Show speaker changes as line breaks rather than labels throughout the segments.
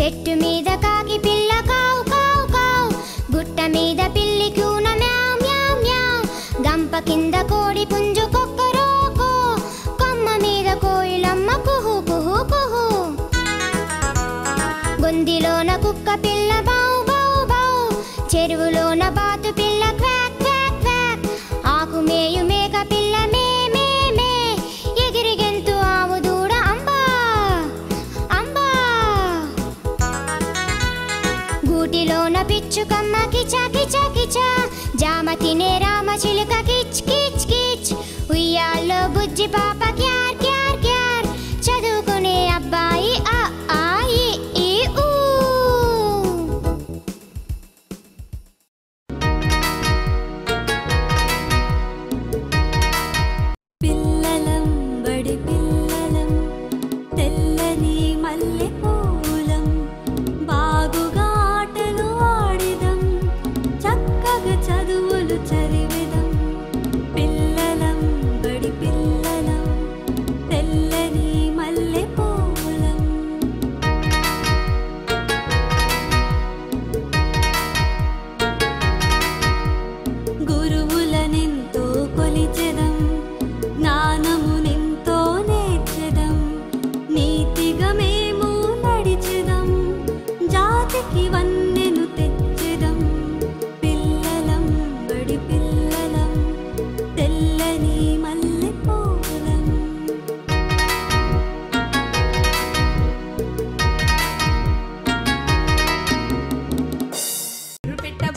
చెట్టు మీద కాకి పిల్ల కావు కావు కావు, గుట్ట మీద పిల్లి కూన మ్యావ్ మ్యావ్ మ్యావ్, గంప కింద కోడి పుంజు కొక్కరోకో, కొమ్మ మీద కోయిలమ్మ కుహు కుహు కుహు, గొందిలోన కుక్క పిల్ల బౌ బౌ బౌ, చెరువులోన బాతు పిల్ల క్వాక్ క్వాక్ క్వాక్, ఆకు మేయు మేక పిల్ల మే మే మే, ఎగిరి గెంతు ఆవు దూడ అంబా అంబా, గూటిలోన పిచ్చుకమ్మ కిచ కిచ కిచ, జామ తినే రామ చిలుక కిచ్ కిచ్ కిచ్, ఉయ్యాల్లో బుజ్జి పాప క్యార్ క్యార్ క్యార్, చదువుకునే అబ్బాయి ఆ ఆ ఈ ఈ ఊ.
పిల్లలం బడి పిల్లలం, తెల్లని మల్లె పూలం, బాగుగా ఆటలు ఆడిదం, చక్కగా చదువులు చదివిదం. పిల్లలం బడి పిల్లలం, తెల్లని మల్లె పూలం. గురువులనెంతో కొలిచెదం, జ్ఞానమునెంతో నేర్చెదం, నీతిగా మేము నడిచెదం, జాతికి వన్నెను తెచ్చెదం. పిల్లలం బడి పిల్లలం, తెల్లని మల్లె పూలం.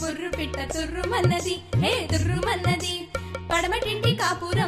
బుర్రు పిట్ట తుర్రుమన్నది, హే తుర్రుమన్నది, పడమటింటి కాపురం